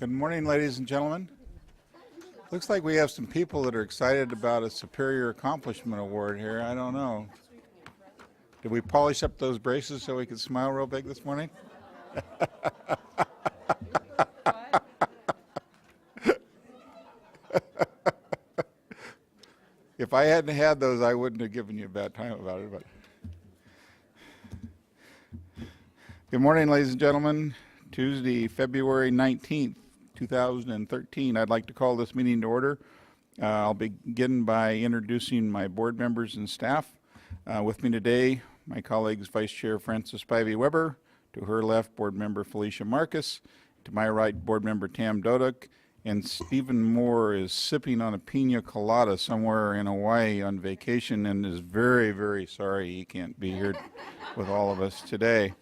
Good morning, ladies and gentlemen. Looks like we have some people that are excited about a Superior Accomplishment Award here. I don't know. Did we polish up those braces so we could smile real big this morning? If I hadn't had those, I wouldn't have given you a bad time about it. But good morning, ladies and gentlemen. Tuesday, February 19th, 2013. I'd like to call this meeting to order. I'll begin by introducing my board members and staff. With me today, my colleagues, Vice Chair Frances Spivey Weber, to her left, Board Member Felicia Marcus, to my right, Board Member Tam Doduk, and Stephen Moore is sipping on a pina colada somewhere in Hawaii on vacation and is very, very sorry he can't be here with all of us today.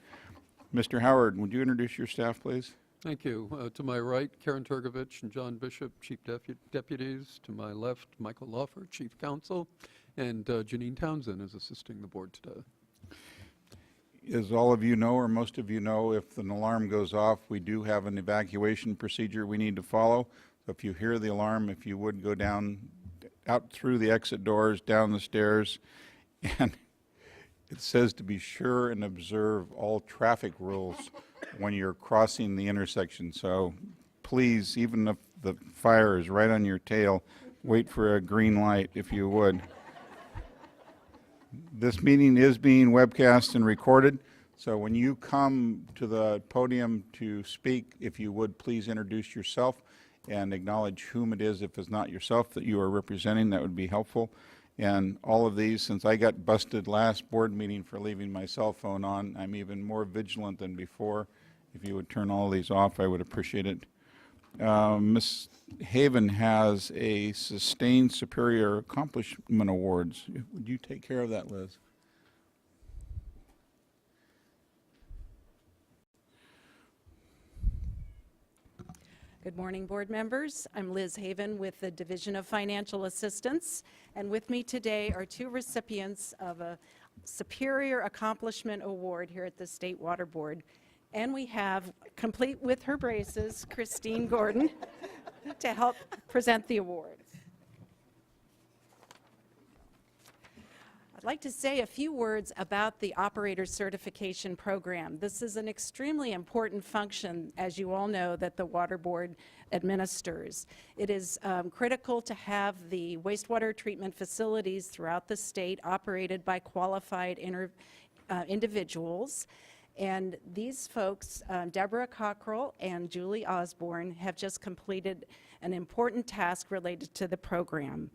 Mr. Howard, would you introduce your staff, please? Thank you. To my right, Karen Turgovich and John Bishop, Chief Deputies. To my left, Michael Lawford, Chief Counsel, and Janine Townsend is assisting the board today. As all of you know, or most of you know, if an alarm goes off, we do have an evacuation procedure we need to follow. So if you hear the alarm, if you would go out through the exit doors, down the stairs, and it says to be sure and observe all traffic rules when you're crossing the intersection. So please, even if the fire is right on your tail, wait for a green light if you would. This meeting is being webcast and recorded, so when you come to the podium to speak, if you would please introduce yourself and acknowledge whom it is, if it's not yourself that you are representing. That would be helpful. And all of these, since I got busted last board meeting for leaving my cell phone on, I'm even more vigilant than before. If you would turn all these off, I would appreciate it. Ms. Haven has a Sustained Superior Accomplishment Awards. Would you take care of that, Liz? Good morning, board members. I'm Liz Haven with the Division of Financial Assistance, and with me today are two recipients of a Superior Accomplishment Award here at the State Water Board. And we have, complete with her braces, Christine Gordon to help present the award. I'd like to say a few words about the Operator Certification Program. This is an extremely important function, as you all know, that the Water Board administers. It is critical to have the wastewater treatment facilities throughout the state operated by qualified individuals. And these folks, Deborah Cockrell and Julie Osborne, have just completed an important task related to the program.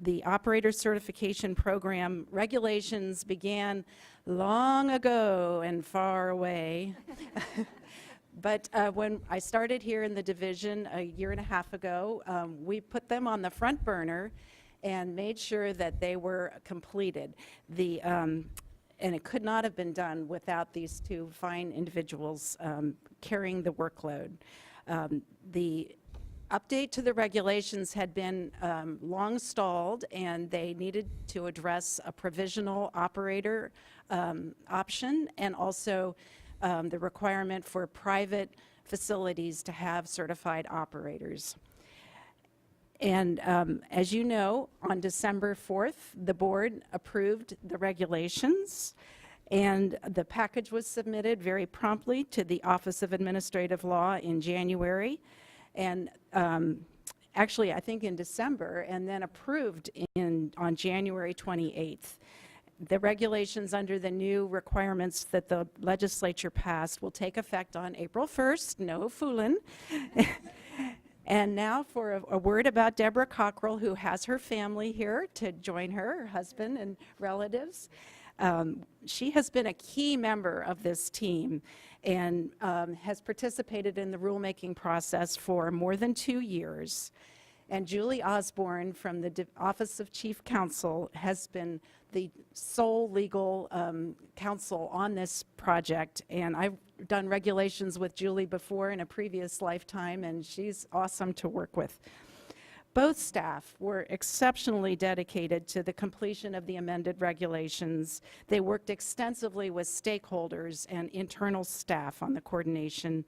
The Operator Certification Program regulations began long ago and far away. But when I started here in the division a year and a half ago, we put them on the front burner and made sure that they were completed. And it could not have been done without these two fine individuals carrying the workload. The update to the regulations had been long stalled, and they needed to address a provisional operator option and also the requirement for private facilities to have certified operators. And as you know, on December 4th, the board approved the regulations, and the package was submitted very promptly to the Office of Administrative Law in January, and actually I think in December, and then approved on January 28th. The regulations under the new requirements that the legislature passed will take effect on April 1st, no fooling. And now for a word about Deborah Cockrell, who has her family here to join her husband and relatives. She has been a key member of this team and has participated in the rulemaking process for more than 2 years. And Julie Osborne from the Office of Chief Counsel has been the sole legal counsel on this project. And I've done regulations with Julie before in a previous lifetime, and she's awesome to work with. Both staff were exceptionally dedicated to the completion of the amended regulations. They worked extensively with stakeholders and internal staff on the coordination.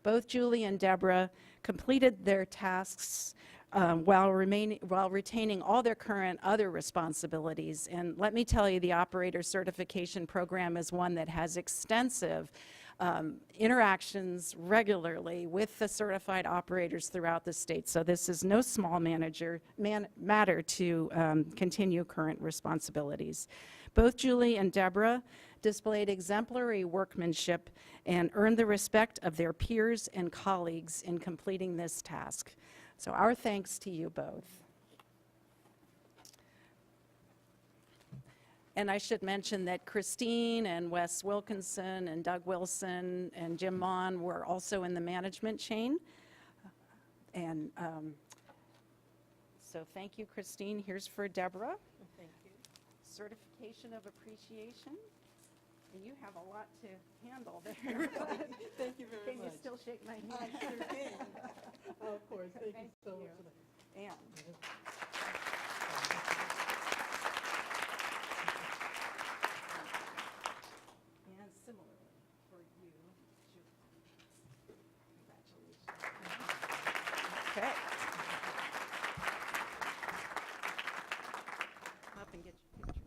Both Julie and Deborah completed their tasks while retaining all their current other responsibilities. And let me tell you, the operator certification program is one that has extensive interactions regularly with the certified operators throughout the state. So this is no small matter to continue current responsibilities. Both Julie and Deborah displayed exemplary workmanship and earned the respect of their peers and colleagues in completing this task. So our thanks to you both. And I should mention that Christine and Wes Wilkinson and Doug Wilson and Jim Mon were also in the management chain. And so thank you, Christine. Here's for Deborah. Thank you. Certification of appreciation. And you have a lot to handle there. Thank you very Can much. you still shake my hand? I sure can. Of course. Thank you so much for that. And similarly for you, Julie. Congratulations. Okay. Up and get your picture.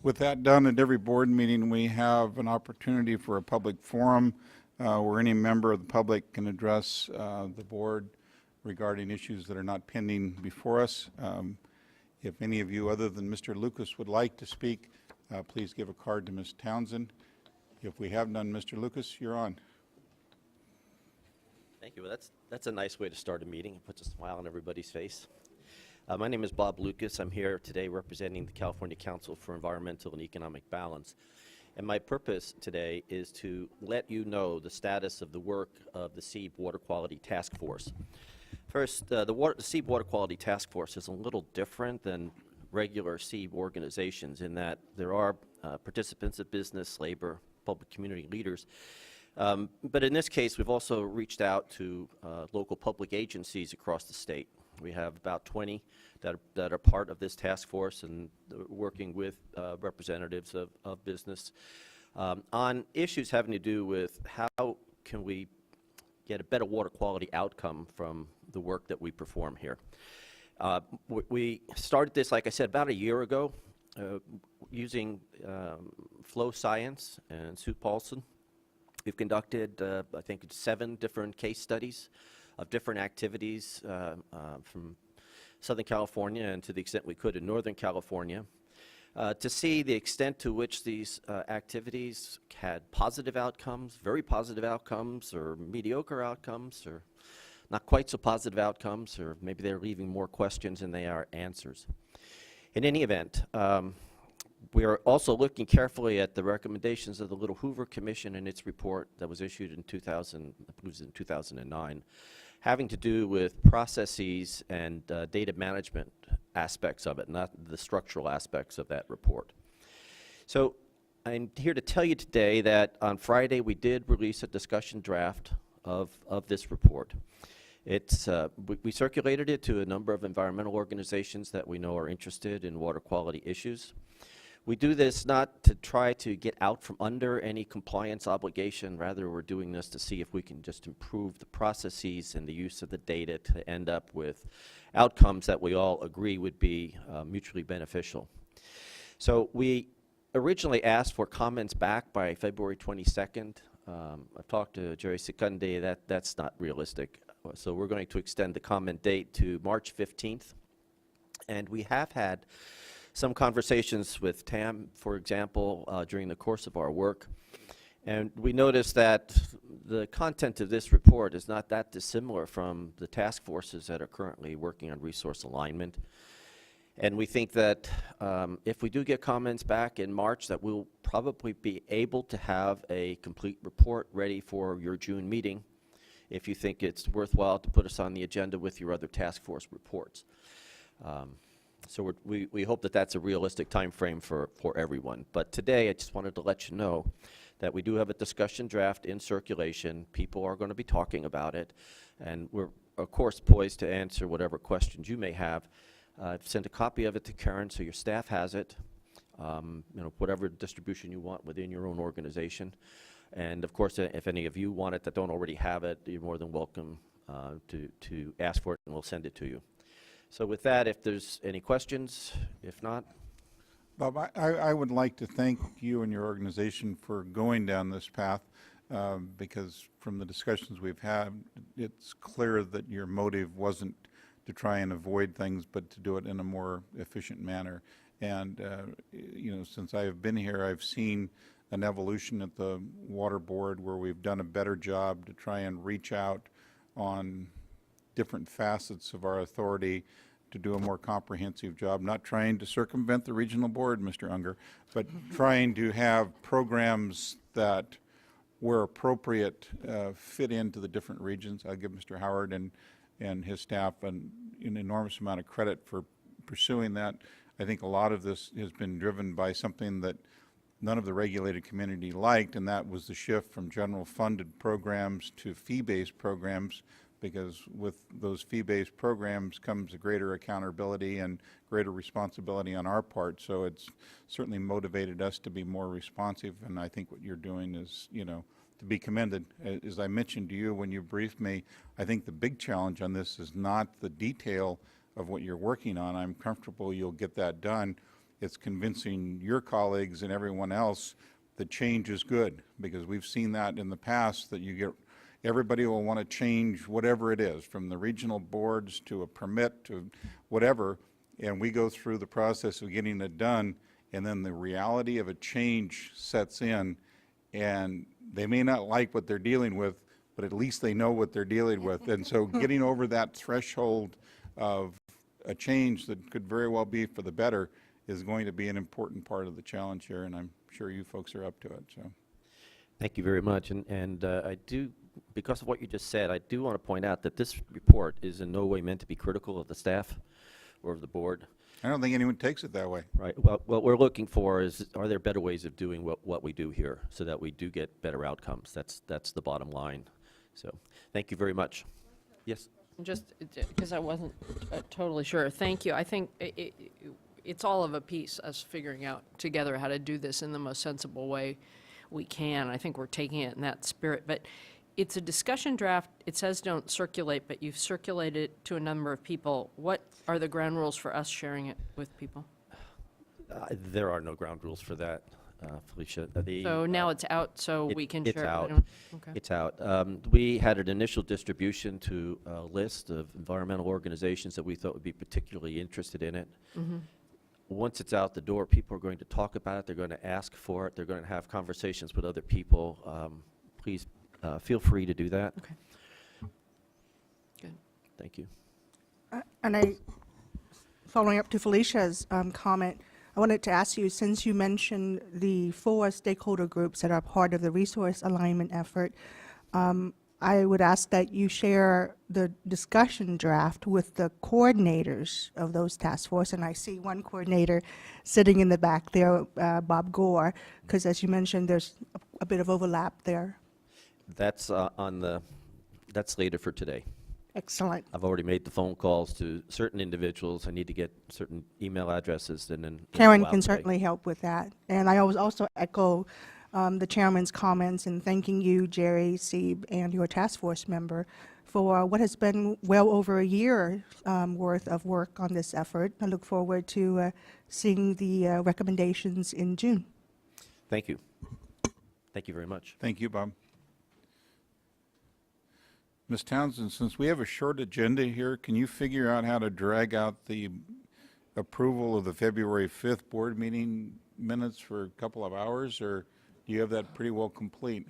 With that done, at every board meeting, we have an opportunity for a public forum where any member of the public can address the board regarding issues that are not pending before us. If any of you other than Mr. Lucas would like to speak, please give a card to Ms. Townsend. If we have none, Mr. Lucas, you're on. Thank you. Well, that's a nice way to start a meeting. It puts a smile on everybody's face. My name is Bob Lucas. I'm here today representing the California Council for Environmental and Economic Balance. And my purpose today is to let you know the status of the work of the SWRCB Water Quality Task Force. First, the SWRCB Water Quality Task Force is a little different than regular SWRCB organizations in that there are participants of business, labor, public community leaders. But in this case, we've also reached out to local public agencies across the state. We have about 20 that are part of this task force and working with representatives of business on issues having to do with how can we get a better water quality outcome from the work that we perform here. We started this, like I said, about a year ago using flow science and Sue Paulson. We've conducted, I think, 7 different case studies of different activities from Southern California and to the extent we could in Northern California to see the extent to which these activities had positive outcomes, very positive outcomes, or mediocre outcomes, or not quite so positive outcomes, or maybe they're leaving more questions than they are answers. In any event, we are also looking carefully at the recommendations of the Little Hoover Commission and its report that was issued in 2009, having to do with processes and data management aspects of it, not the structural aspects of that report. So I'm here to tell you today that on Friday we did release a discussion draft of this report. It's, we circulated it to a number of environmental organizations that we know are interested in water quality issues. We do this not to try to get out from under any compliance obligation. Rather, we're doing this to see if we can just improve the processes and the use of the data to end up with outcomes that we all agree would be mutually beneficial. So we originally asked for comments back by February 22nd. I've talked to Jerry Secunde, that's not realistic. So we're going to extend the comment date to March 15th. And we have had some conversations with TAM, for example, during the course of our work. And we noticed that the content of this report is not that dissimilar from the task forces that are currently working on resource alignment. And we think that if we do get comments back in March, that we'll probably be able to have a complete report ready for your June meeting, if you think it's worthwhile to put us on the agenda with your other task force reports. So we hope that that's a realistic time frame for everyone. But today, I just wanted to let you know that we do have a discussion draft in circulation. People are going to be talking about it, and we're, of course, poised to answer whatever questions you may have. I've sent a copy of it to Karen, so your staff has it, whatever distribution you want within your own organization. And, of course, if any of you want it that don't already have it, you're more than welcome to ask for it, and we'll send it to you. So with that, if there's any questions, if not. Bob, I would like to thank you and your organization for going down this path, because from the discussions we've had, it's clear that your motive wasn't to try and avoid things, but to do it in a more efficient manner. And, since I've been here, I've seen an evolution at the Water Board where we've done a better job to try and reach out on different facets of our authority to do a more comprehensive job, not trying to circumvent the regional board, Mr. Unger, but trying to have programs that, where appropriate, fit into the different regions. I give Mr. Howard and his staff an enormous amount of credit for pursuing that. I think a lot of this has been driven by something that none of the regulated community liked, and that was the shift from general funded programs to fee-based programs, because with those fee-based programs comes a greater accountability and greater responsibility on our part. So it's certainly motivated us to be more responsive, and I think what you're doing is, to be commended. As I mentioned to you when you briefed me, I think the big challenge on this is not the detail of what you're working on. I'm comfortable you'll get that done. It's convincing your colleagues and everyone else that change is good, because we've seen that in the past, that you get everybody will want to change whatever it is, from the regional boards to a permit to whatever, and we go through the process of getting it done, and then the reality of a change sets in, and they may not like what they're dealing with, but at least they know what they're dealing with. And so getting over that threshold of a change that could very well be for the better is going to be an important part of the challenge here, and I'm sure you folks are up to it. So, Thank you very much. And I do, because of what you just said, I do want to point out that this report is in no way meant to be critical of the staff or of the board. I don't think anyone takes it that way. Right. Well, what we're looking for is, are there better ways of doing what we do here so that we do get better outcomes? That's the bottom line. So thank you very much. Yes? Just because I wasn't totally sure. Thank you. I think it's all of a piece, us figuring out together how to do this in the most sensible way we can. I think we're taking it in that spirit. But it's a discussion draft. It says don't circulate, but you've circulated it to a number of people. What are the ground rules for us sharing it with people? There are no ground rules for that, Felicia. So now it's out, so we can share it. It's out. Okay. It's out. We had an initial distribution to a list of environmental organizations that we thought would be particularly interested in it. Mm-hmm. Once it's out the door, people are going to talk about it. They're going to ask for it. They're going to have conversations with other people. Please feel free to do that. Okay. Good. Thank you. And following up to Felicia's comment, I wanted to ask you, since you mentioned the 4 stakeholder groups that are part of the resource alignment effort, I would ask that you share the discussion draft with the coordinators of those task force. And I see one coordinator sitting in the back there, Bob Gore, because as you mentioned, there's a bit of overlap there. That's that's slated for today. Excellent. I've already made the phone calls to certain individuals. I need to get certain email addresses, and then Karen go out can today. certainly help with that. And I always also echo the chairman's comments in thanking you, Jerry, Sieb, and your task force member for what has been well over a year worth of work on this effort. I look forward to seeing the recommendations in June. Thank you. Thank you very much. Thank you, Bob. Ms. Townsend, since we have a short agenda here, can you figure out how to drag out the approval of the February 5th board meeting minutes for a couple of hours, or do you have that pretty well complete?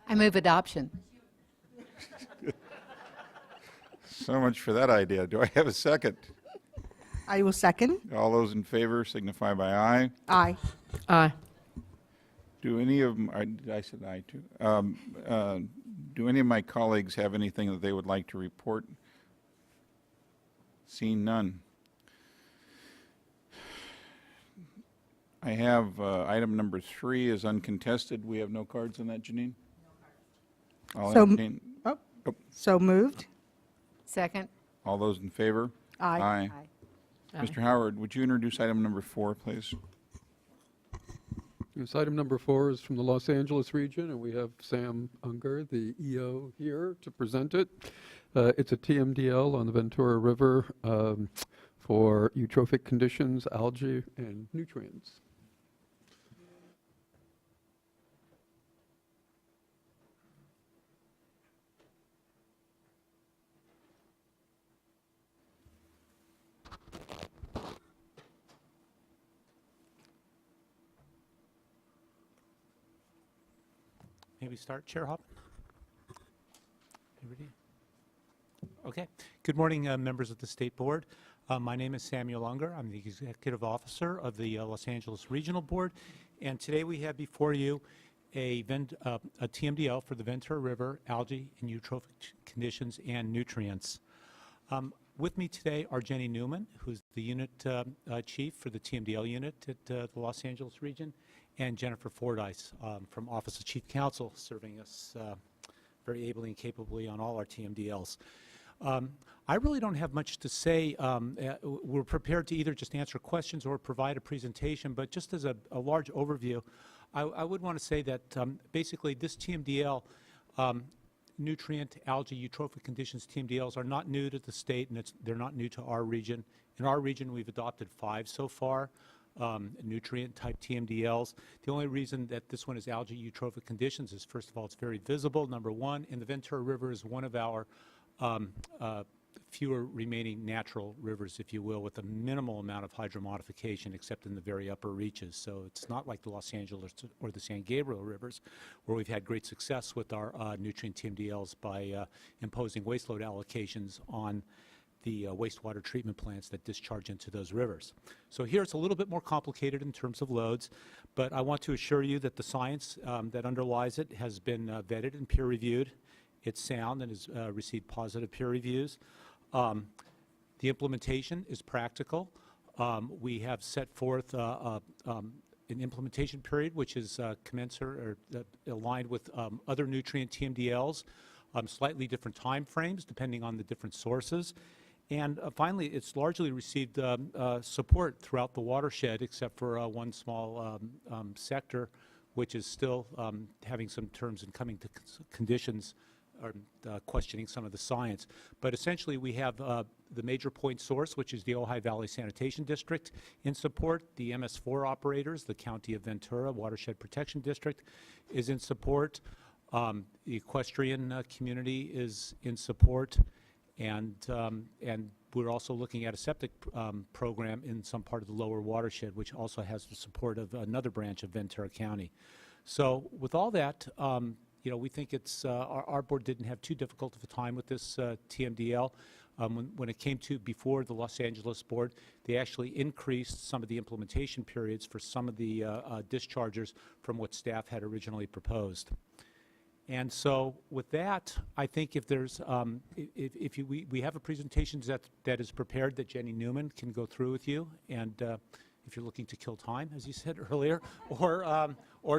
I move adoption. So much for that idea. Do I have a second? I will second. All those in favor signify by aye. Aye. Aye. Do any of, I said aye too. Do any of my colleagues have anything that they would like to report? Seeing none. I have item number 3 is uncontested. We have no cards on that, Janine? I'll So- entertain- Oh, Oh. so moved. Second. All those in favor? Aye. Aye. Mr. Howard, would you introduce item number 4, please? Yes, item number 4 is from the Los Angeles region, and we have Sam Unger, the EO, here to present it. It's a TMDL on the Ventura River for eutrophic conditions, algae, and nutrients. Maybe start, Chair Hoppen? You ready? Okay. Good morning, members of the State Board. My name is Samuel Unger. I'm the Executive Officer of the Los Angeles Regional Board, and today we have before you a TMDL for the Ventura River, algae and eutrophic conditions and nutrients. With me today are Jenny Newman, who's the unit chief for the TMDL unit at the Los Angeles region, and Jennifer Fordyce from Office of Chief Counsel, serving us very ably and capably on all our TMDLs. I really don't have much to say. We're prepared to either just answer questions or provide a presentation, but just as a large overview, I would want to say that basically this TMDL, nutrient, algae, eutrophic conditions TMDLs are not new to the state, and they're not new to our region. In our region, we've adopted 5 so far. Nutrient-type TMDLs. The only reason that this one is algae eutrophic conditions is, first of all, it's very visible, number one, and the Ventura River is one of our fewer remaining natural rivers, if you will, with a minimal amount of hydromodification, except in the very upper reaches. So it's not like the Los Angeles or the San Gabriel rivers, where we've had great success with our nutrient TMDLs by imposing waste load allocations on the wastewater treatment plants that discharge into those rivers. So here it's a little bit more complicated in terms of loads, but I want to assure you that the science that underlies it has been vetted and peer-reviewed. It's sound and has received positive peer reviews. The implementation is practical. We have set forth an implementation period which is commensurate or aligned with other nutrient TMDLs, slightly different time frames depending on the different sources. And finally, it's largely received support throughout the watershed, except for one small sector, which is still having some terms and coming to conditions, or questioning some of the science. But essentially, we have the major point source, which is the Ojai Valley Sanitation District, in support. The MS4 operators, the County of Ventura Watershed Protection District, is in support. The equestrian community is in support. And we're also looking at a septic program in some part of the lower watershed, which also has the support of another branch of Ventura County. So with all that, you know, we think it's our board didn't have too difficult of a time with this TMDL. When it came to before the Los Angeles board, they actually increased some of the implementation periods for some of the dischargers from what staff had originally proposed. And so with that, I think if there's, we have a presentation that is prepared that Jenny Newman can go through with you, and if you're looking to kill time, as you said earlier, or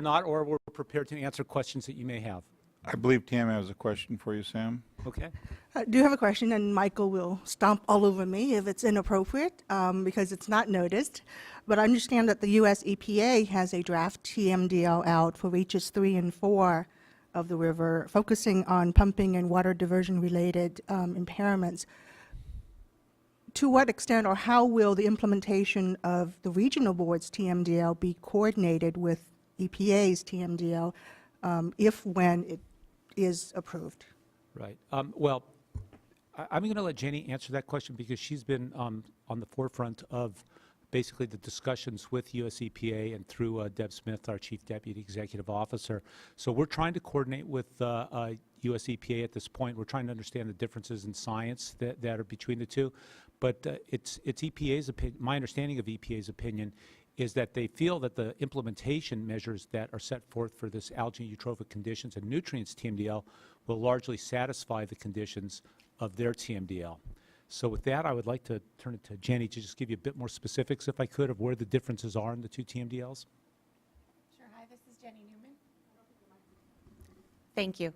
not, or we're prepared to answer questions that you may have. I believe Tam has a question for you, Sam. Okay? I do have a question, and Michael will stomp all over me if it's inappropriate, because it's not noticed. But I understand that the U.S. EPA has a draft TMDL out for reaches 3 and 4 of the river, focusing on pumping and water diversion-related impairments. To what extent or how will the implementation of the regional board's TMDL be coordinated with EPA's TMDL when it is approved? Right. Well, I'm going to let Jenny answer that question because she's been on the forefront of basically the discussions with US EPA and through Deb Smith, our Chief Deputy Executive Officer. So we're trying to coordinate with US EPA at this point. We're trying to understand the differences in science that are between the two. But it's EPA's opinion. My understanding of EPA's opinion is that they feel that the implementation measures that are set forth for this algae eutrophic conditions and nutrients TMDL will largely satisfy the conditions of their TMDL. So with that, I would like to turn it to Jenny to just give you a bit more specifics, if I could, of where the differences are in the two TMDLs. Sure. Hi, this is Jenny Newman. Thank you.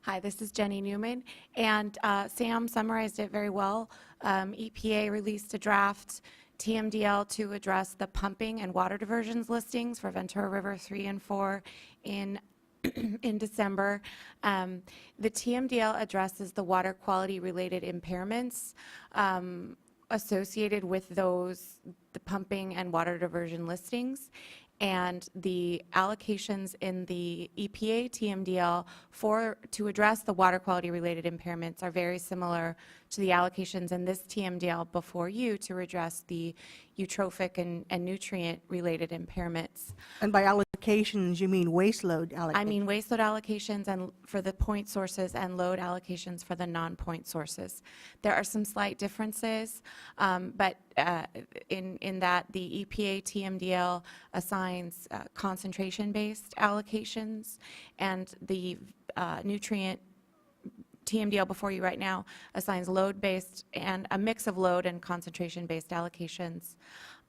Hi, this is Jenny Newman. And Sam summarized it very well. EPA released a draft TMDL to address the pumping and water diversions listings for Ventura River 3 and 4 in December. The TMDL addresses the water quality related impairments associated with the pumping and water diversion listings. And the allocations in the EPA TMDL to address the water quality related impairments are very similar to the allocations in this TMDL before you to address the eutrophic and nutrient related impairments. And by allocations, you mean waste load allocations? I mean waste load allocations and for the point sources and load allocations for the non-point sources. There are some slight differences, but in that the EPA TMDL assigns concentration-based allocations, and the nutrient TMDL before you right now assigns load-based and a mix of load and concentration-based allocations.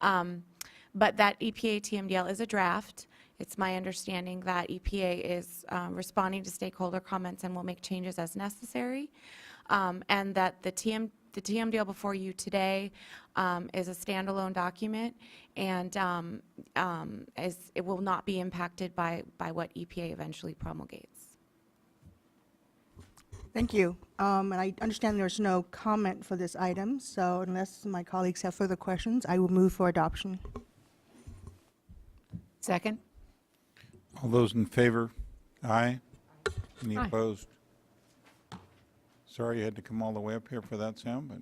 But that EPA TMDL is a draft. It's my understanding that EPA is responding to stakeholder comments and will make changes as necessary, and that the TMDL before you today is a standalone document, and it will not be impacted by what EPA eventually promulgates. Thank you. And I understand there's no comment for this item, so unless my colleagues have further questions, I will move for adoption. Second. All those in favor? Aye. Any Aye. opposed? Sorry you had to come all the way up here for that, Sam, but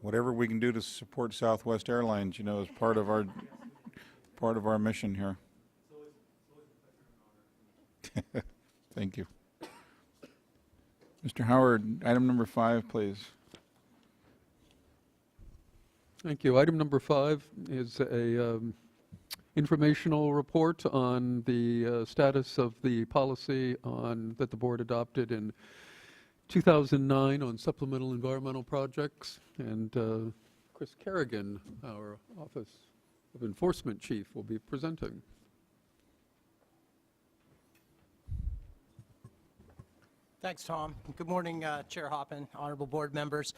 whatever we can do to support Southwest Airlines, you know, is part of our mission here. Thank you. Mr. Howard, item number 5, please. Thank you. Item number 5 is a informational report on the status of the policy that the board adopted in 2009 on supplemental environmental projects. And Chris Kerrigan, our Office of Enforcement Chief, will be presenting. Thanks, Tom. Good morning, Chair Hoppen, honorable board members.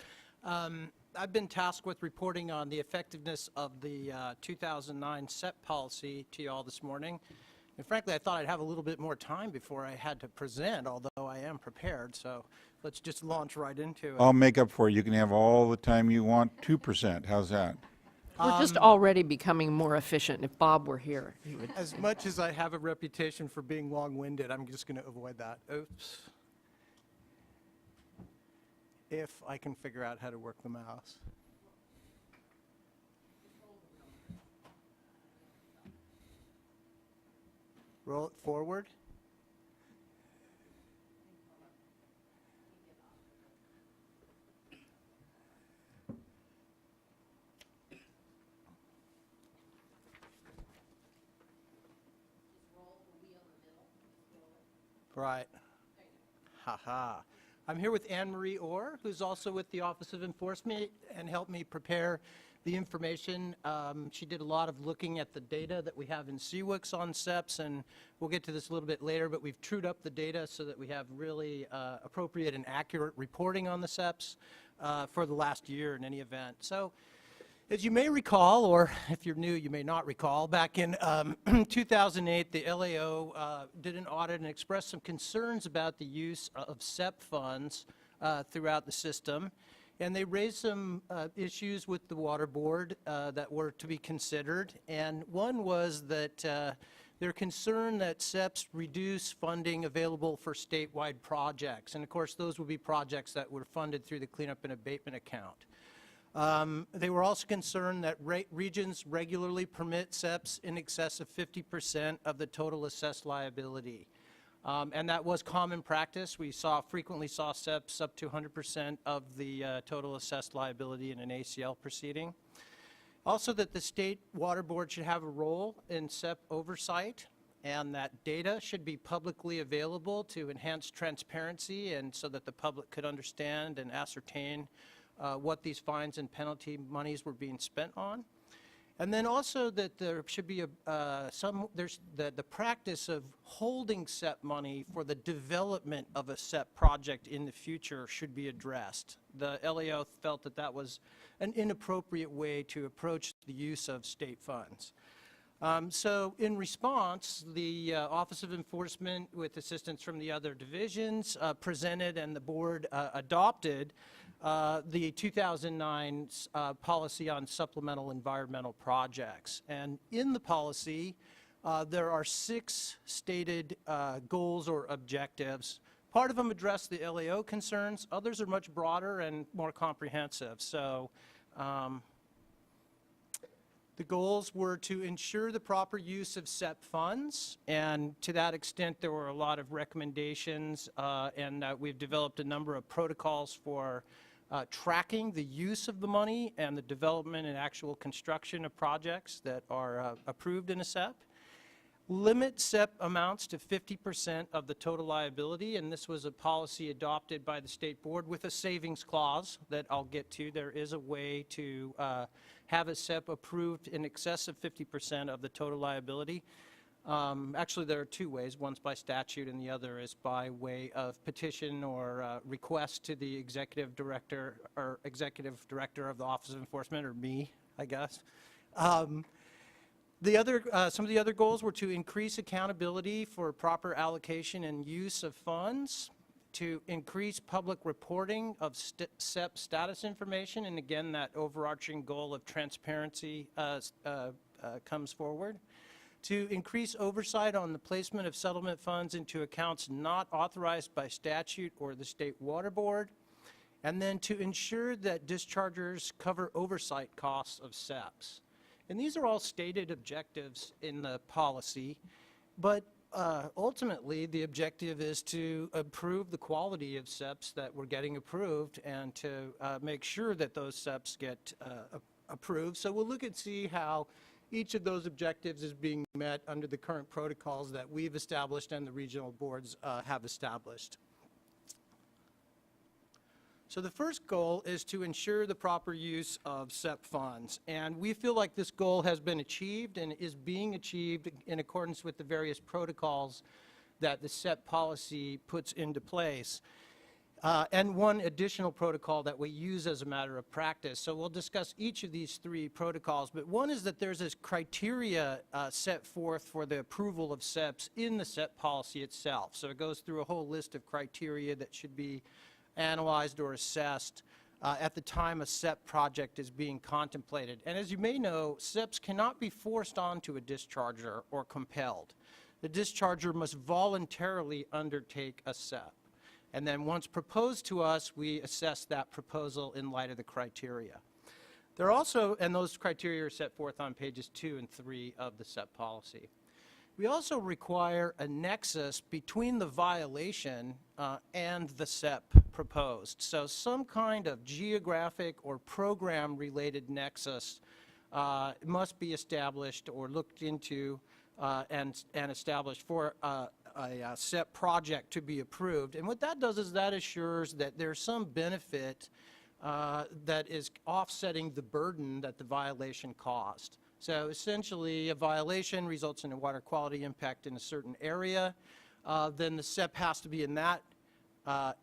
I've been tasked with reporting on the effectiveness of the 2009 SEP policy to you all this morning. And frankly, I thought I'd have a little bit more time before I had to present, although I am prepared. So let's just launch right into it. I'll make up for it. You can have all the time you want, 2%. How's that? We're just already becoming more efficient. If Bob were here, he would. As much as I have a reputation for being long-winded, I'm just going to avoid that. Oops. If I can figure out how to work the mouse. Roll it forward. Right. Ha-ha. I'm here with Anne Marie Orr, who's also with the Office of Enforcement and helped me prepare the information. She did a lot of looking at the data that we have in CWICS on SEPs, and we'll get to this a little bit later, but we've trued up the data so that we have really appropriate and accurate reporting on the SEPs for the last year in any event. So, as you may recall, or if you're new, you may not recall, back in 2008, the LAO did an audit and expressed some concerns about the use of SEP funds throughout the system. And they raised some issues with the Water Board that were to be considered. And one was that They're concerned that SEPs reduce funding available for statewide projects. And of course, those would be projects that were funded through the cleanup and abatement account. They were also concerned that regions regularly permit SEPs in excess of 50% of the total assessed liability. And that was common practice. We frequently saw SEPs up to 100% of the total assessed liability in an ACL proceeding. Also, that the State Water Board should have a role in SEP oversight, and that data should be publicly available to enhance transparency and so that the public could understand and ascertain what these fines and penalty monies were being spent on. And then also that there should be the practice of holding SEP money for the development of a SEP project in the future should be addressed. The LAO felt that that was an inappropriate way to approach the use of state funds. So in response, the Office of Enforcement, with assistance from the other divisions, presented and the board adopted the 2009 policy on supplemental environmental projects. And in the policy, there are 6 stated goals or objectives. Part of them address the LAO concerns. Others are much broader and more comprehensive. So the goals were to ensure the proper use of SEP funds, and to that extent there were a lot of recommendations, and we've developed a number of protocols for tracking the use of the money and the development and actual construction of projects that are approved in a SEP. Limit SEP amounts to 50% of the total liability, and this was a policy adopted by the State Board with a savings clause that I'll get to. There is a way to have a SEP approved in excess of 50% of the total liability. Actually, there are 2 ways. One's by statute and the other is by way of petition or request to the executive director of the Office of Enforcement, or me, I guess. Some of the other goals were to increase accountability for proper allocation and use of funds, to increase public reporting of SEP status information, and again, that overarching goal of transparency comes forward. To increase oversight on the placement of settlement funds into accounts not authorized by statute or the State Water Board, and then to ensure that dischargers cover oversight costs of SEPs. And these are all stated objectives in the policy, but ultimately the objective is to improve the quality of SEPs that we're getting approved and to make sure that those SEPs get approved. So we'll look and see how each of those objectives is being met under the current protocols that we've established and the regional boards have established. So the first goal is to ensure the proper use of SEP funds. And we feel like this goal has been achieved and is being achieved in accordance with the various protocols that the SEP policy puts into place. And one additional protocol that we use as a matter of practice. So we'll discuss each of these 3 protocols, but one is that there's this criteria set forth for the approval of SEPs in the SEP policy itself. So it goes through a whole list of criteria that should be analyzed or assessed at the time a SEP project is being contemplated. And as you may know, SEPs cannot be forced onto a discharger or compelled. The discharger must voluntarily undertake a SEP. And then once proposed to us, we assess that proposal in light of the criteria. There are also, and those criteria are set forth on pages 2 and 3 of the SEP policy. We also require a nexus between the violation and the SEP proposed. So some kind of geographic or program-related nexus must be established or looked into and established for a SEP project to be approved. And what that does is that assures that there's some benefit that is offsetting the burden that the violation caused. So essentially, a violation results in a water quality impact in a certain area. Then the SEP has to be in that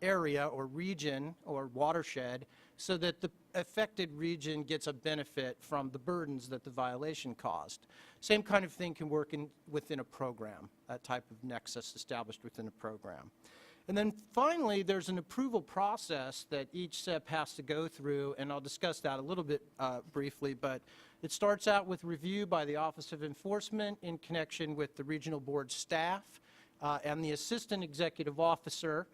area or region or watershed so that the affected region gets a benefit from the burdens that the violation caused. Same kind of thing can work within a program, a type of nexus established within a program. And then finally, there's an approval process that each SEP has to go through, and I'll discuss that a little bit briefly, but it starts out with review by the Office of Enforcement in connection with the regional board staff and the assistant executive officer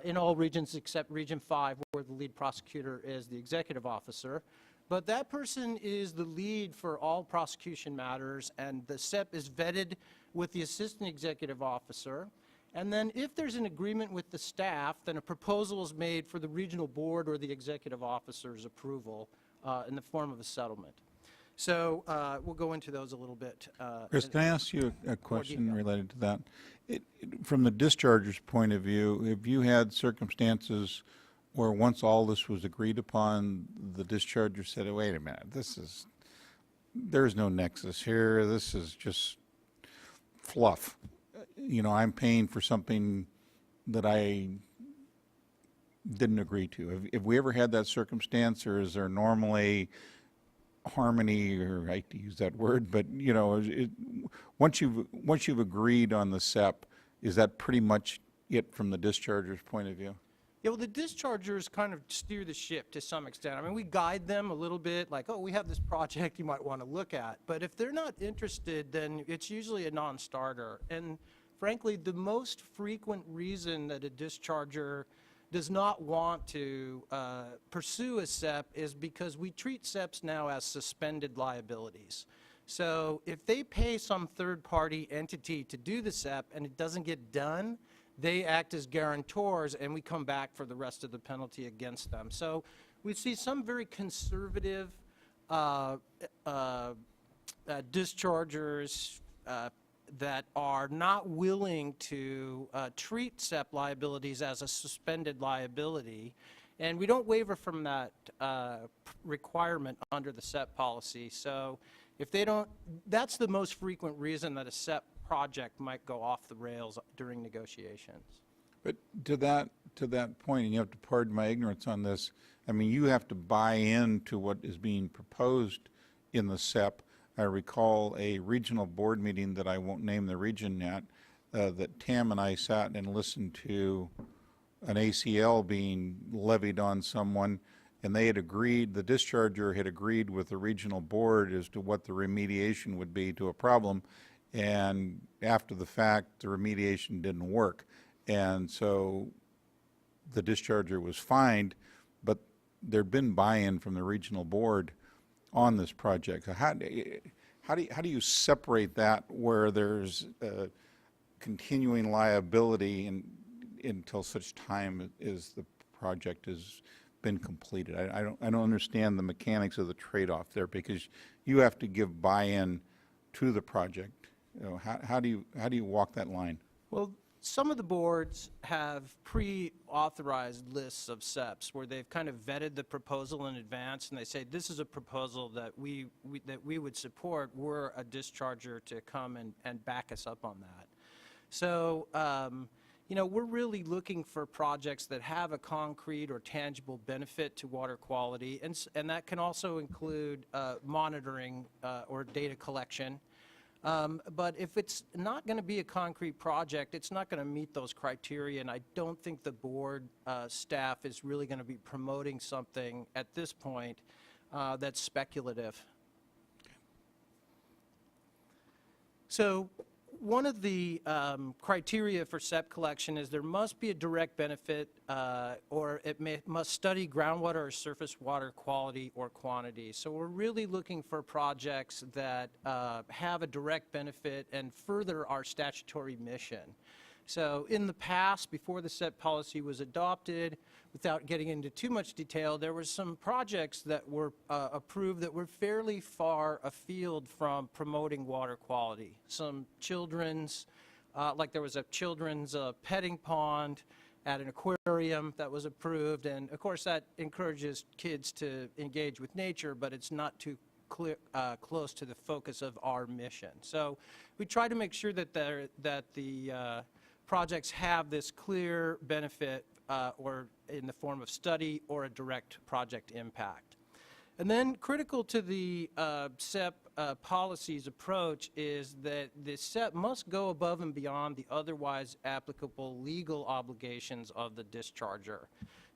in all regions except Region 5, where the lead prosecutor is the executive officer. But that person is the lead for all prosecution matters, and the SEP is vetted with the assistant executive officer. And then if there's an agreement with the staff, then a proposal is made for the regional board or the executive officer's approval in the form of a settlement. So we'll go into those a little bit. Chris, can I ask you a question detail. related to that? From the discharger's point of view, have you had circumstances where once all this was agreed upon, the discharger said, oh, wait a minute, there's no nexus here, this is just fluff. You know, I'm paying for something that I didn't agree to. Have we ever had that circumstance, or is there normally harmony, or I hate to use that word, but you know, once you've agreed on the SEP, is that pretty much it from the discharger's point of view? Yeah, well, the dischargers kind of steer the ship to some extent. I mean, we guide them a little bit, like, oh, we have this project you might want to look at. But if they're not interested, then it's usually a non-starter. And frankly, the most frequent reason that a discharger does not want to pursue a SEP is because we treat SEPs now as suspended liabilities. So if they pay some third-party entity to do the SEP and it doesn't get done, they act as guarantors, and we come back for the rest of the penalty against them. So we see some very conservative dischargers that are not willing to treat SEP liabilities as a suspended liability, and we don't waver from that requirement under the SEP policy. So if they don't, that's the most frequent reason that a SEP project might go off the rails during negotiations. But to that point, and you have to pardon my ignorance on this, I mean, you have to buy into what is being proposed in the SEP. I recall a regional board meeting that I won't name the region yet, that Tam and I sat and listened to an ACL being levied on someone, and they had agreed, the discharger had agreed with the regional board as to what the remediation would be to a problem, and after the fact, the remediation didn't work. And so the discharger was fined, but there'd been buy-in from the regional board on this project. How do you separate that where there's continuing liability until such time as the project has been completed? I don't understand the mechanics of the trade-off there, because you have to give buy-in to the project. You know, how do you walk that line? Well, some of the boards have pre-authorized lists of SEPs where they've kind of vetted the proposal in advance, and they say, this is a proposal that we would support were a discharger to come and back us up on that. So, you know, we're really looking for projects that have a concrete or tangible benefit to water quality, and that can also include monitoring or data collection. But if it's not going to be a concrete project, it's not going to meet those criteria, and I don't think the board staff is really going to be promoting something at this point that's speculative. So one of the criteria for SEP collection is there must be a direct benefit or it must study groundwater or surface water quality or quantity. So we're really looking for projects that have a direct benefit and further our statutory mission. So in the past, before the SEP policy was adopted, without getting into too much detail, there were some projects that were approved that were fairly far afield from promoting water quality. Some children's, like there was a children's petting pond at an aquarium that was approved, and of course that encourages kids to engage with nature, but it's not too close to the focus of our mission. So we try to make sure that the projects have this clear benefit or in the form of study or a direct project impact. And then critical to the SEP policies approach is that the SEP must go above and beyond the otherwise applicable legal obligations of the discharger.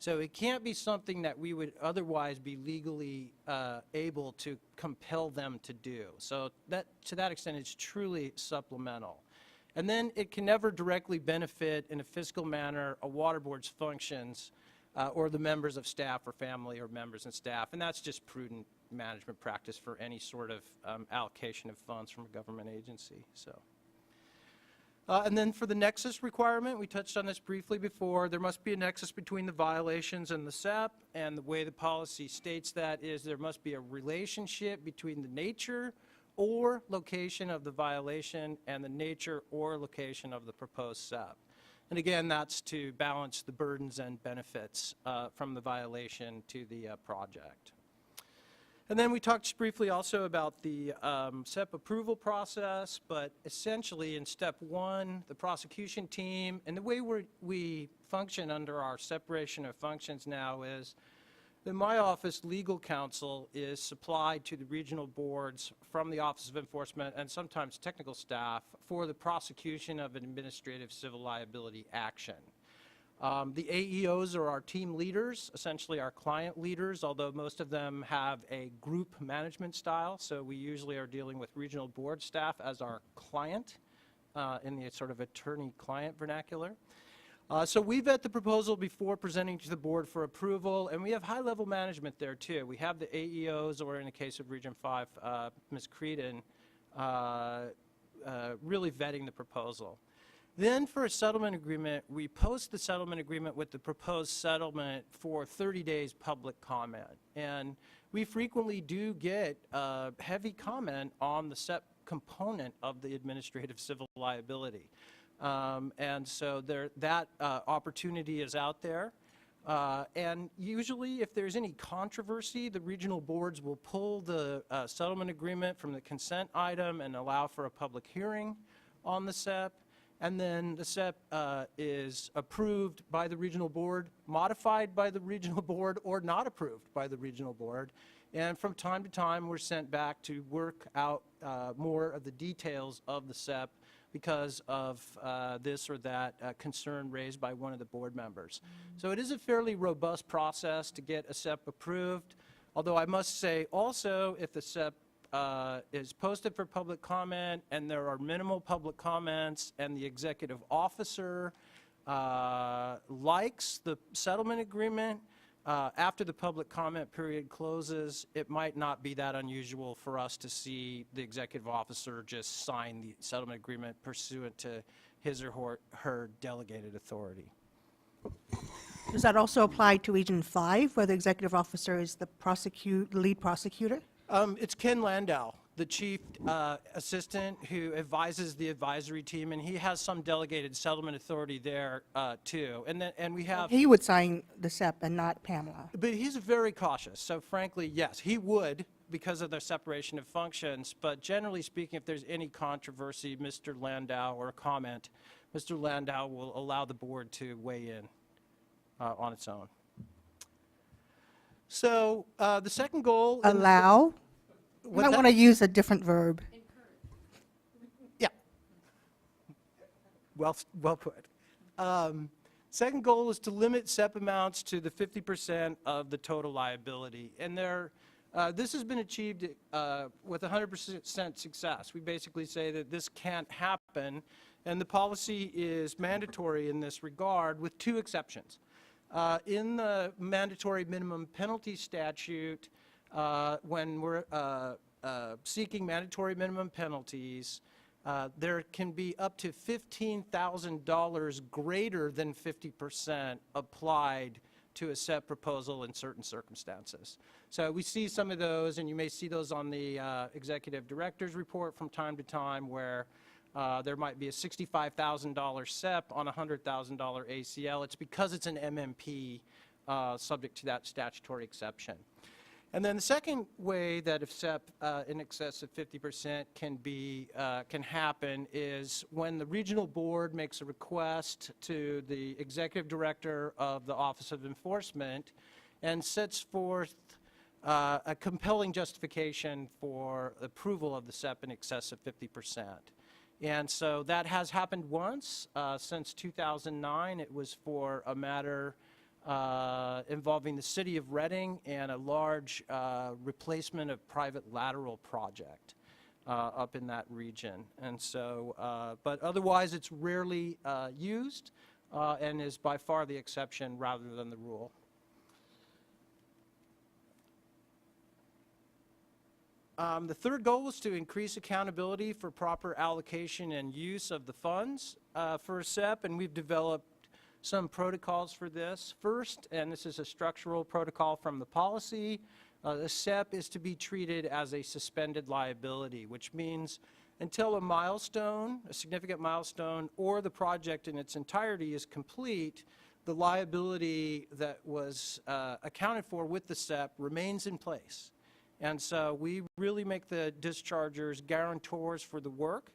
So it can't be something that we would otherwise be legally able to compel them to do. So that, to that extent, it's truly supplemental. And then it can never directly benefit in a fiscal manner a water board's functions or the members of staff or family or members and staff. And that's just prudent management practice for any sort of allocation of funds from a government agency. So. And then for the nexus requirement, we touched on this briefly before, there must be a nexus between the violations and the SEP, and the way the policy states that is there must be a relationship between the nature or location of the violation and the nature or location of the proposed SEP. And again, that's to balance the burdens and benefits from the violation to the project. And then we talked just briefly also about the SEP approval process, but essentially in step one, the prosecution team, and the way we function under our separation of functions now is that my office legal counsel is supplied to the regional boards from the Office of Enforcement and sometimes technical staff for the prosecution of an administrative civil liability action. The AEOs are our team leaders, essentially our client leaders, although most of them have a group management style, so we usually are dealing with regional board staff as our client in the sort of attorney-client vernacular. So we vet the proposal before presenting to the board for approval, and we have high-level management there too. We have the AEOs, or in the case of Region 5, Ms. Creedon, really vetting the proposal. Then for a settlement agreement, we post the settlement agreement with the proposed settlement for 30 days public comment. And we frequently do get heavy comment on the SEP component of the administrative civil liability. And so that opportunity is out there. And usually if there's any controversy, the regional boards will pull the settlement agreement from the consent item and allow for a public hearing on the SEP. And then the SEP is approved by the regional board, modified by the regional board, or not approved by the regional board. And from time to time, we're sent back to work out more of the details of the SEP because of this or that concern raised by one of the board members. So it is a fairly robust process to get a SEP approved, although I must say also if the SEP is posted for public comment and there are minimal public comments and the executive officer likes the settlement agreement, after the public comment period closes, it might not be that unusual for us to see the executive officer just sign the settlement agreement pursuant to his or her delegated authority. Does that also apply to Region 5, where the executive officer is the lead prosecutor? It's Ken Landau, the chief assistant who advises the advisory team, and he has some delegated settlement authority there too. And we have. He would sign the SEP and not Pamela. But he's very cautious. So frankly, yes, he would because of their separation of functions. But generally speaking, if there's any controversy, Mr. Landau or a comment, Mr. Landau will allow the board to weigh in on its own. So the second goal. Allow? What's I that? want to use a different verb. Yeah. Well put. Second goal is to limit SEP amounts to the 50% of the total liability. And this has been achieved with 100% success. We basically say that this can't happen, and the policy is mandatory in this regard with two exceptions. In the mandatory minimum penalty statute, when we're seeking mandatory minimum penalties, there can be up to $15,000 greater than 50% applied to a SEP proposal in certain circumstances. So we see some of those, and you may see those on the executive director's report from time to time, where there might be a $65,000 SEP on a $100,000 ACL. It's because it's an MMP subject to that statutory exception. And then the second way that if SEP in excess of 50% can happen is when the regional board makes a request to the executive director of the Office of Enforcement and sets forth a compelling justification for approval of the SEP in excess of 50%. And so that has happened once since 2009. It was for a matter involving the city of Reading and a large replacement of private lateral project up in that region. And so, but otherwise it's rarely used and is by far the exception rather than the rule. The third goal is to increase accountability for proper allocation and use of the funds for SEP, and we've developed some protocols for this. First, and this is a structural protocol from the policy, the SEP is to be treated as a suspended liability, which means until a milestone, a significant milestone, or the project in its entirety is complete, the liability that was accounted for with the SEP remains in place. And so we really make the dischargers guarantors for the work.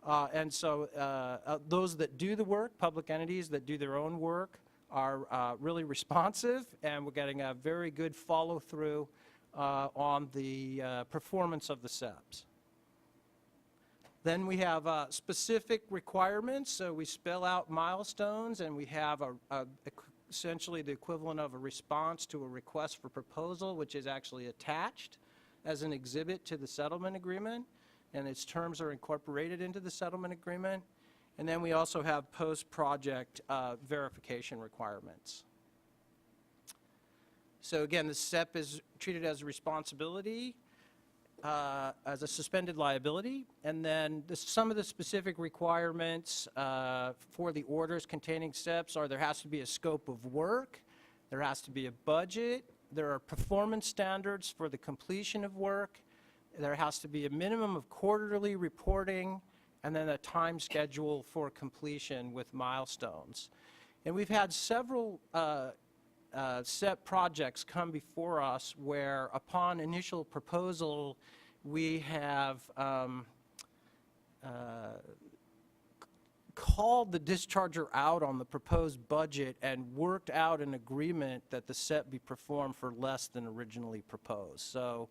And so those that do the work, public entities that do their own work, are really responsive, and we're getting a very good follow-through on the performance of the SEPs. Then we have specific requirements, so we spell out milestones, and we have essentially the equivalent of a response to a request for proposal, which is actually attached as an exhibit to the settlement agreement, and its terms are incorporated into the settlement agreement. And then we also have post-project verification requirements. So again, the SEP is treated as a responsibility, as a suspended liability, and then some of the specific requirements for the orders containing SEPs are there has to be a scope of work, there has to be a budget, there are performance standards for the completion of work, there has to be a minimum of quarterly reporting, and then a time schedule for completion with milestones. And we've had several SEP projects come before us where upon initial proposal we have called the discharger out on the proposed budget and worked out an agreement that the SEP be performed for less than originally proposed. So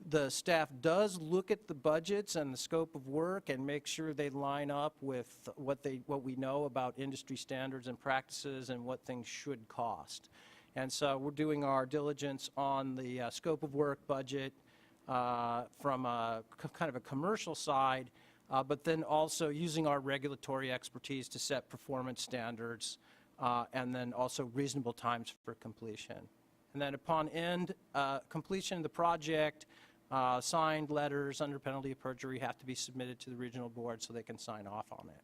the staff does look at the budgets and the scope of work and make sure they line up with what we know about industry standards and practices and what things should cost. And so we're doing our diligence on the scope of work budget from a kind of a commercial side, but then also using our regulatory expertise to set performance standards and then also reasonable times for completion. And then upon completion of the project, signed letters under penalty of perjury have to be submitted to the regional board so they can sign off on it.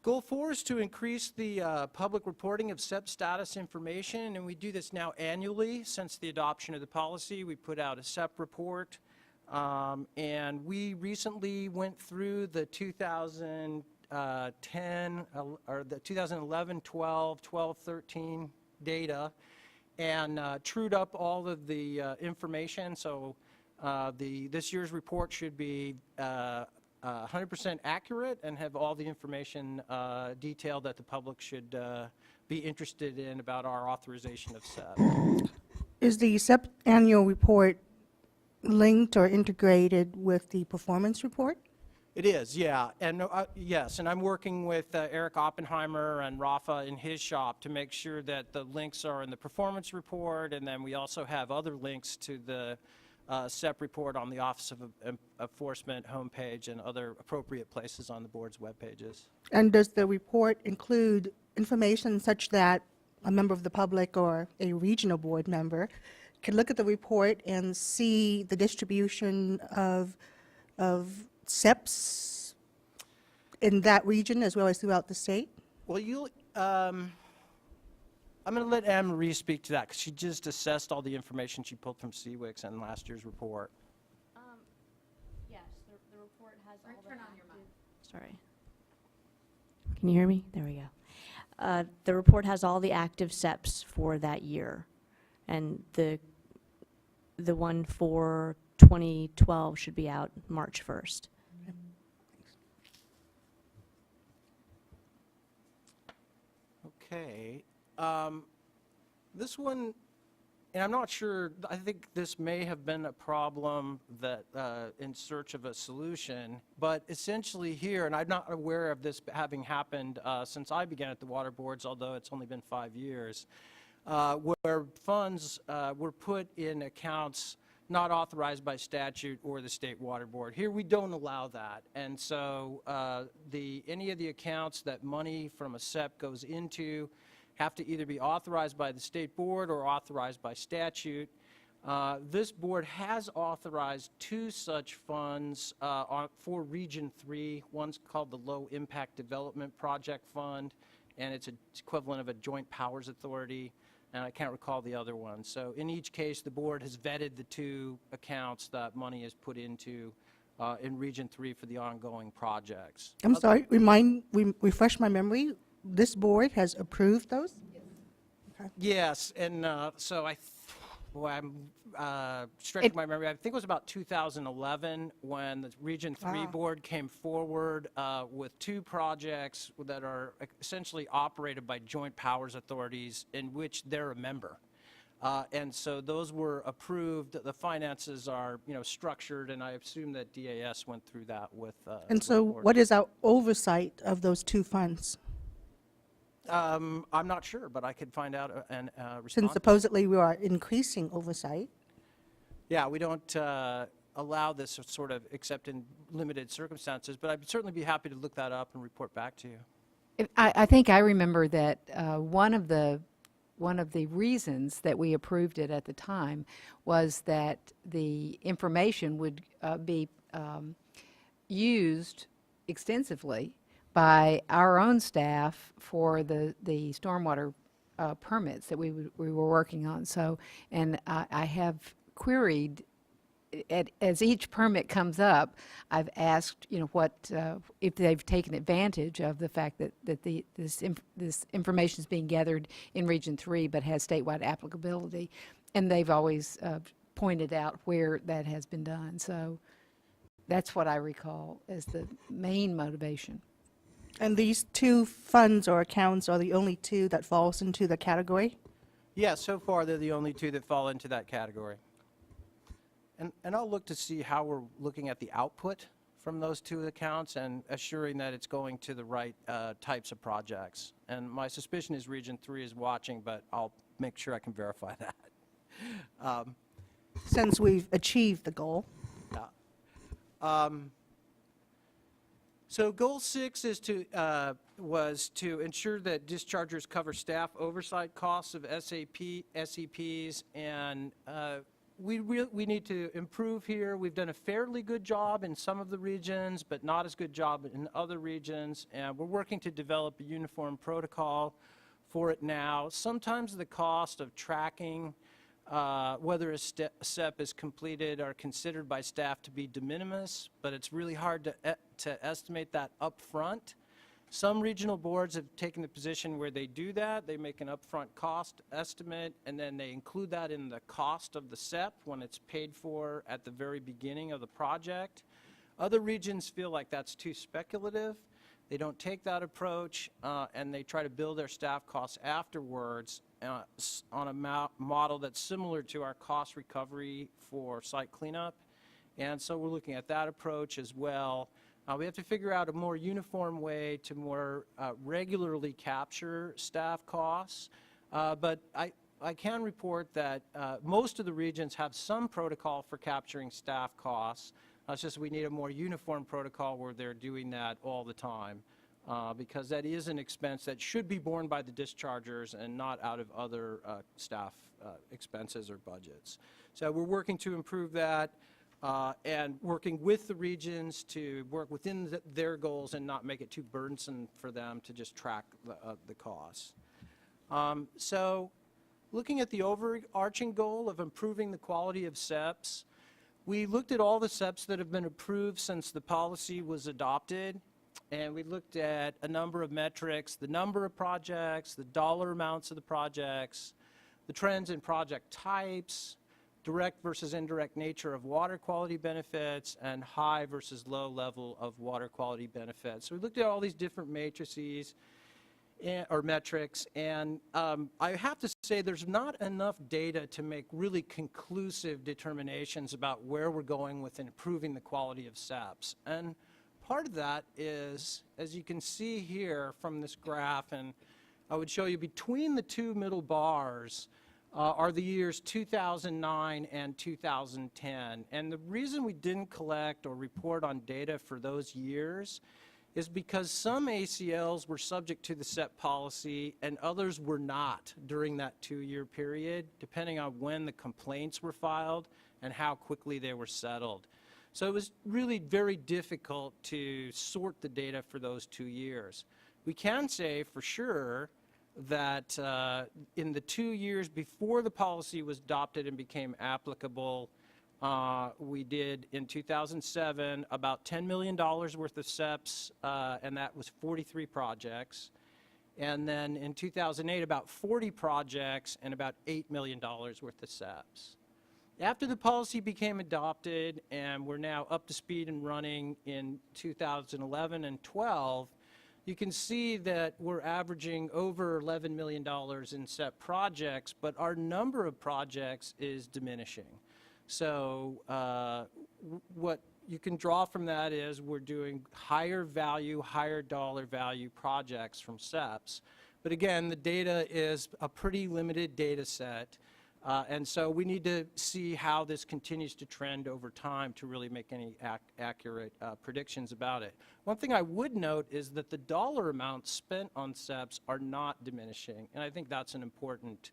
Goal 4 is to increase the public reporting of SEP status information, and we do this now annually. Since the adoption of the policy, we put out a SEP report, and we recently went through the 2010 or the 2011, 12, 12, 13 data and trued up all of the information. So this year's report should be 100% accurate and have all the information detailed that the public should be interested in about our authorization of SEP. Is the SEP annual report linked or integrated with the performance report? It is, yeah, and yes, and I'm working with Eric Oppenheimer and Rafa in his shop to make sure that the links are in the performance report, and then we also have other links to the SEP report on the Office of Enforcement homepage and other appropriate places on the board's web pages. And does the report include information such that a member of the public or a regional board member can look at the report and see the distribution of SEPs in that region as well as throughout the state? Well, I'm going to let Anne Marie speak to that because she just assessed all the information she pulled from CWICS and last year's report. Yes, the report has all the Sorry. Can you hear me? There we go. The report has all the active SEPs for that year, and the one for 2012 should be out March 1st. Okay. This one And I'm not sure, I think this may have been a problem that, in search of a solution, but essentially here, and I'm not aware of this having happened since I began at the water boards, although it's only been 5 years, where funds were put in accounts not authorized by statute or the State Water Board. Here, we don't allow that. And so any of the accounts that money from a SEP goes into have to either be authorized by the State Board or authorized by statute. This board has authorized 2 such funds for Region 3. One's called the Low Impact Development Project Fund, and it's equivalent of a Joint Powers Authority, and I can't recall the other one. So in each case, the board has vetted the 2 accounts that money is put into in Region 3 for the ongoing projects. I'm sorry, refresh my memory. This board has approved those? Yes, and so I'm stretching my memory. I think it was about 2011 when the Region 3 Wow. board came forward with 2 projects that are essentially operated by joint powers authorities in which they're a member. And so those were approved. The finances are, structured, and I assume that DAS went through that with. And so what is our oversight of those 2 funds? I'm not sure, but I could find out and respond. Since supposedly we are increasing oversight. Yeah, we don't allow this sort of except in limited circumstances, but I'd certainly be happy to look that up and report back to you. I think I remember that one of the reasons that we approved it at the time was that the information would be used extensively by our own staff for the stormwater permits that we were working on. So, and I have queried, as each permit comes up, I've asked, what if they've taken advantage of the fact that this information is being gathered in Region 3 but has statewide applicability, and they've always pointed out where that has been done. So that's what I recall as the main motivation. And these 2 funds or accounts are the only 2 that falls into the category? Yeah, so far they're the only 2 that fall into that category. And I'll look to see how we're looking at the output from those 2 accounts and assuring that it's going to the right types of projects. And my suspicion is Region 3 is watching, but I'll make sure I can verify that. Since we've achieved the goal. So goal 6 is was to ensure that dischargers cover staff oversight costs of SEPs, and we need to improve here. We've done a fairly good job in some of the regions, but not as good job in other regions, and we're working to develop a uniform protocol for it now. Sometimes the cost of tracking whether a SEP is completed are considered by staff to be de minimis, but it's really hard to estimate that up front. Some regional boards have taken the position where they do that. They make an upfront cost estimate, and then they include that in the cost of the SEP when it's paid for at the very beginning of the project. Other regions feel like that's too speculative. They don't take that approach, and they try to build their staff costs afterwards on a model that's similar to our cost recovery for site cleanup. And so we're looking at that approach as well. We have to figure out a more uniform way to more regularly capture staff costs. But I can report that most of the regions have some protocol for capturing staff costs. It's just we need a more uniform protocol where they're doing that all the time, because that is an expense that should be borne by the dischargers and not out of other staff expenses or budgets. So we're working to improve that and working with the regions to work within their goals and not make it too burdensome for them to just track the costs. So looking at the overarching goal of improving the quality of SEPs, we looked at all the SEPs that have been approved since the policy was adopted, and we looked at a number of metrics: the number of projects, the dollar amounts of the projects, the trends in project types, direct versus indirect nature of water quality benefits, and high versus low level of water quality benefits. So we looked at all these different matrices, or metrics, and I have to say there's not enough data to make really conclusive determinations about where we're going with improving the quality of SEPs. And part of that is, as you can see here from this graph, and I would show you between the two middle bars are the years 2009 and 2010. And the reason we didn't collect or report on data for those years is because some ACLs were subject to the SEP policy and others were not during that 2-year period, depending on when the complaints were filed and how quickly they were settled. So it was really very difficult to sort the data for those 2 years. We can say for sure that in the 2 years before the policy was adopted and became applicable, we did in 2007 about $10 million worth of SEPs, and that was 43 projects. And then in 2008, about 40 projects and about $8 million worth of SEPs. After the policy became adopted and we're now up to speed and running in 2011 and 12, you can see that we're averaging over $11 million in SEP projects, but our number of projects is diminishing. So what you can draw from that is we're doing higher value, higher dollar value projects from SEPs. But again, the data is a pretty limited data set. And so we need to see how this continues to trend over time to really make any accurate predictions about it. One thing I would note is that the dollar amounts spent on SEPs are not diminishing. And I think that's an important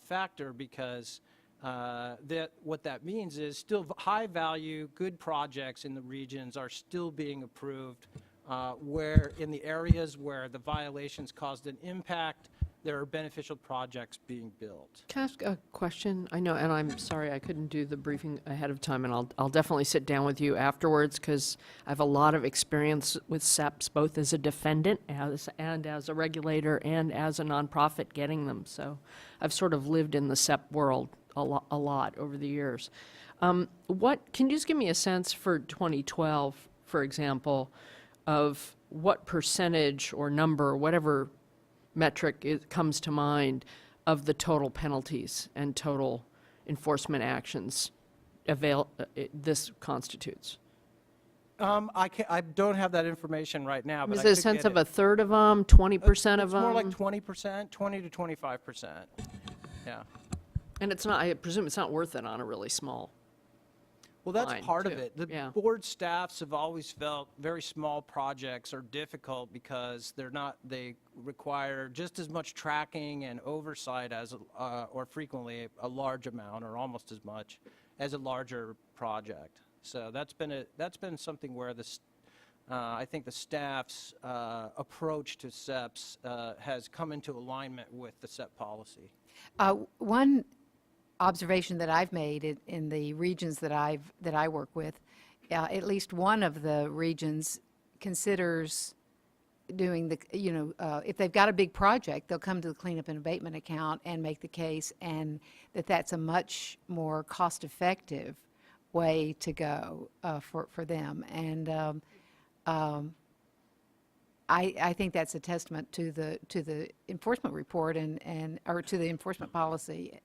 factor because what that means is still high value, good projects in the regions are still being approved where in the areas where the violations caused an impact, there are beneficial projects being built. Can I ask a question? I know, and I'm sorry I couldn't do the briefing ahead of time, and I'll definitely sit down with you afterwards because I have a lot of experience with SEPs, both as a defendant and as a regulator and as a nonprofit getting them. So I've sort of lived in the SEP world a lot over the years. Can you just give me a sense for 2012, for example, of what percentage or number, whatever metric comes to mind of the total penalties and total enforcement actions this constitutes? I don't have that information right now. But Is I it a could sense get of it. a third of them, 20% of It's them? more like 20%, 20 to 25%. Yeah. And it's not, I presume it's not worth it on a really small. Well, that's line, part of too. it. The Yeah. board staffs have always felt very small projects are difficult because they require just as much tracking and oversight as, or frequently a large amount or almost as much as a larger project. So that's been something where I think the staff's approach to SEPs has come into alignment with the SEP policy. One observation that I've made in the regions that I work with, at least one of the regions considers doing the, if they've got a big project, they'll come to the cleanup and abatement account and make the case, and that's a much more cost-effective way to go for them. And I think that's a testament to the enforcement report or to the enforcement policy